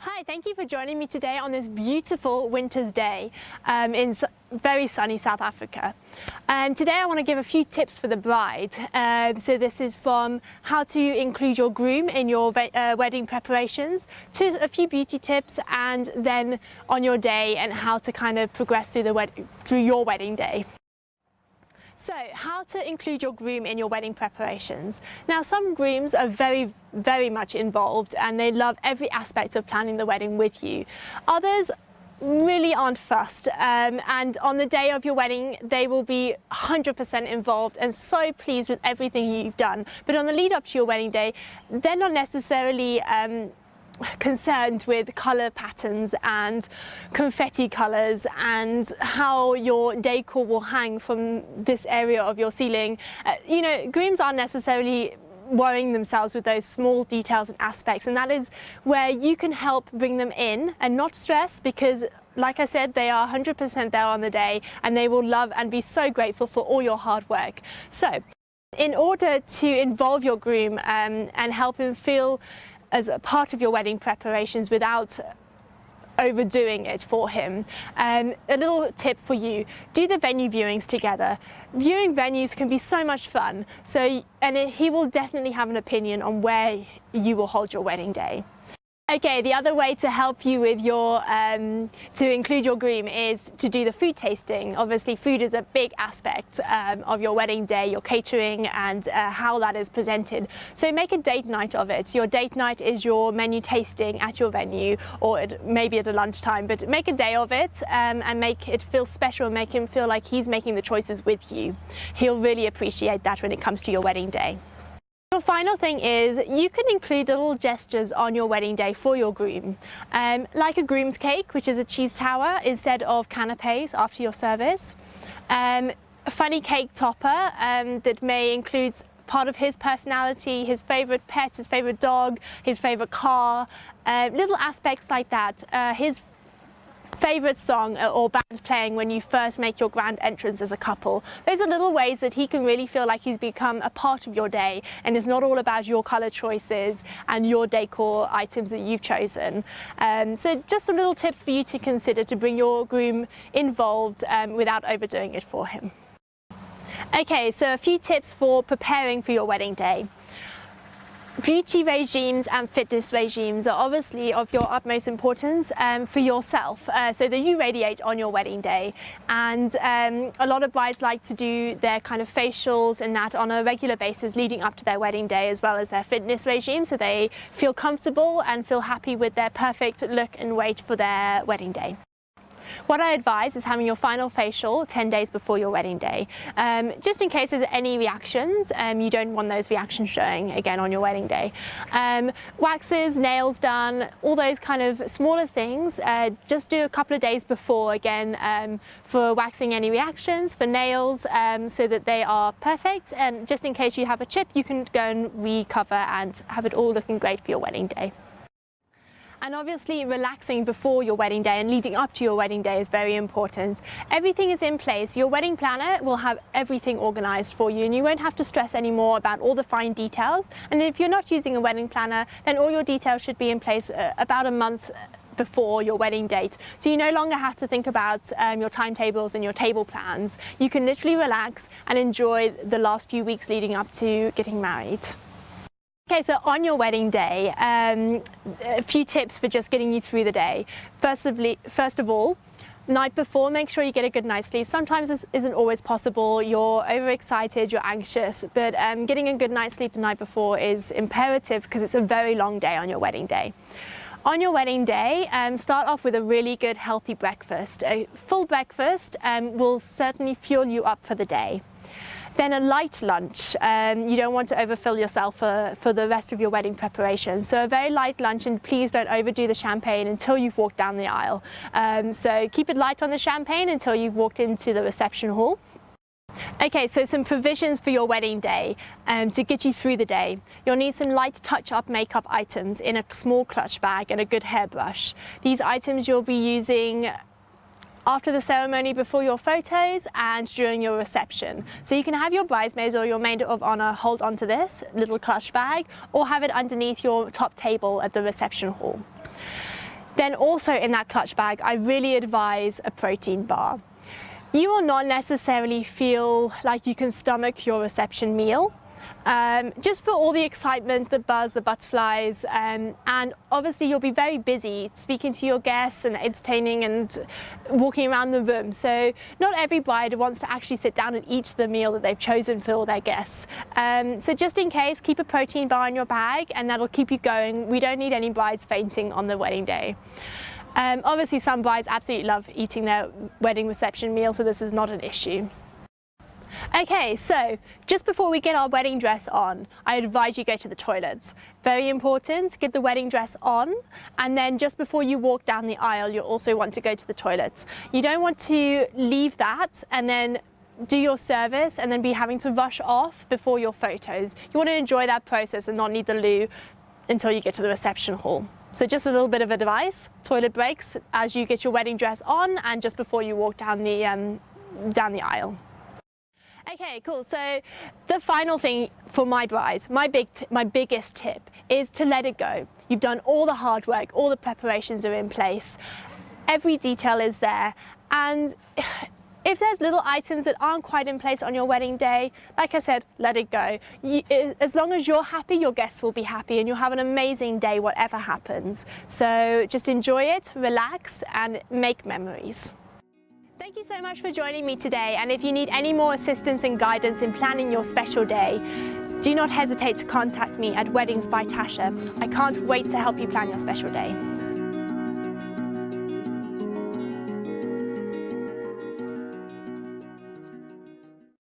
Hi, thank you for joining me today on this beautiful winter's day in very sunny South Africa. Today I want to give a few tips for the bride. So this is from how to include your groom in your wedding preparations to a few beauty tips, and then on your day and how to kind of progress through your wedding day. So, how to include your groom in your wedding preparations. Now, some grooms are very much involved and they love every aspect of planning the wedding with you. Others really aren't fussed, and on the day of your wedding they will be 100% involved and so pleased with everything you've done. But on the lead up to your wedding day, they're not necessarily concerned with color patterns and confetti colors and how your decor will hang from this area of your ceiling. Grooms aren't necessarily worrying themselves with those small details and aspects, and that is where you can help bring them in and not stress, because like I said, they are 100% there on the day and they will love and be so grateful for all your hard work. So in order to involve your groom and help him feel as a part of your wedding preparations without overdoing it for him, a little tip for you: do the venue viewings together. Viewing venues can be so much fun, he will definitely have an opinion on where you will hold your wedding day. Okay, the other way to help you with your to include your groom is to do the food tasting. Obviously, food is a big aspect of your wedding day, your catering, and how that is presented. So make a date night of it. Your date night is your menu tasting at your venue, or maybe at a lunchtime, but make a day of it and make it feel special and make him feel like he's making the choices with you. He'll really appreciate that when it comes to your wedding day. The final thing is you can include little gestures on your wedding day for your groom, like a groom's cake, which is a cheese tower instead of canapes after your service, a funny cake topper that may include part of his personality, his favorite pet, his favorite dog, his favorite car, little aspects like that, his favorite song or band playing when you first make your grand entrance as a couple. Those are little ways that he can really feel like he's become a part of your day and it's not all about your color choices and your decor items that you've chosen. So just some little tips for you to consider to bring your groom involved without overdoing it for him. Okay, so a few tips for preparing for your wedding day. Beauty regimes and fitness regimes are obviously of your utmost importance for yourself, so that you radiate on your wedding day. And a lot of brides like to do their kind of facials and that on a regular basis leading up to their wedding day, as well as their fitness regime, so they feel comfortable and feel happy with their perfect look and weight for their wedding day. What I advise is having your final facial 10 days before your wedding day, just in case there's any reactions. You don't want those reactions showing again on your wedding day. Waxes, nails done, all those kind of smaller things, just do a couple of days before again, for waxing any reactions, for nails, so that they are perfect, and just in case you have a chip you can go and recover and have it all looking great for your wedding day. And obviously relaxing before your wedding day and leading up to your wedding day is very important. Everything is in place. Your wedding planner will have everything organized for you and you won't have to stress anymore about all the fine details. And if you're not using a wedding planner, then all your details should be in place about a month before your wedding date. So you no longer have to think about your timetables and your table plans. You can literally relax and enjoy the last few weeks leading up to getting married. Okay, so on your wedding day, a few tips for just getting you through the day. First of all, night before, make sure you get a good night's sleep. Sometimes this isn't always possible. You're overexcited, you're anxious, but getting a good night's sleep the night before is imperative because it's a very long day on your wedding day. On your wedding day, start off with a really good healthy breakfast. A full breakfast will certainly fuel you up for the day. Then a light lunch. You don't want to overfill yourself for the rest of your wedding preparation. So a very light lunch, and please don't overdo the champagne until you've walked down the aisle. So keep it light on the champagne until you've walked into the reception hall. Okay, so some provisions for your wedding day to get you through the day. You'll need some light touch-up makeup items in a small clutch bag and a good hairbrush. These items you'll be using after the ceremony, before your photos, and during your reception. So you can have your bridesmaids or your maid of honor hold onto this little clutch bag, or have it underneath your top table at the reception hall. Then also in that clutch bag, I really advise a protein bar. You will not necessarily feel like you can stomach your reception meal. Just for all the excitement, the buzz, the butterflies, and obviously you'll be very busy speaking to your guests and entertaining and walking around the room. So not every bride wants to actually sit down and eat the meal that they've chosen for all their guests. So just in case, keep a protein bar in your bag and that'll keep you going. We don't need any brides fainting on the wedding day. Obviously some brides absolutely love eating their wedding reception meal, so this is not an issue. Okay, so just before we get our wedding dress on, I advise you go to the toilets. Very important, get the wedding dress on, and then just before you walk down the aisle, you'll also want to go to the toilets. You don't want to leave that and then do your service and then be having to rush off before your photos. You want to enjoy that process and not need the loo until you get to the reception hall. So just a little bit of advice, toilet breaks as you get your wedding dress on and just before you walk down the aisle. Okay, cool. So the final thing for my brides, my biggest tip is to let it go. You've done all the hard work, all the preparations are in place, every detail is there, and if there's little items that aren't quite in place on your wedding day, like I said, let it go. As long as you're happy, your guests will be happy and you'll have an amazing day whatever happens. So just enjoy it, relax, and make memories. Thank you so much for joining me today, and if you need any more assistance and guidance in planning your special day, do not hesitate to contact me at Weddings by Tasha. I can't wait to help you plan your special day.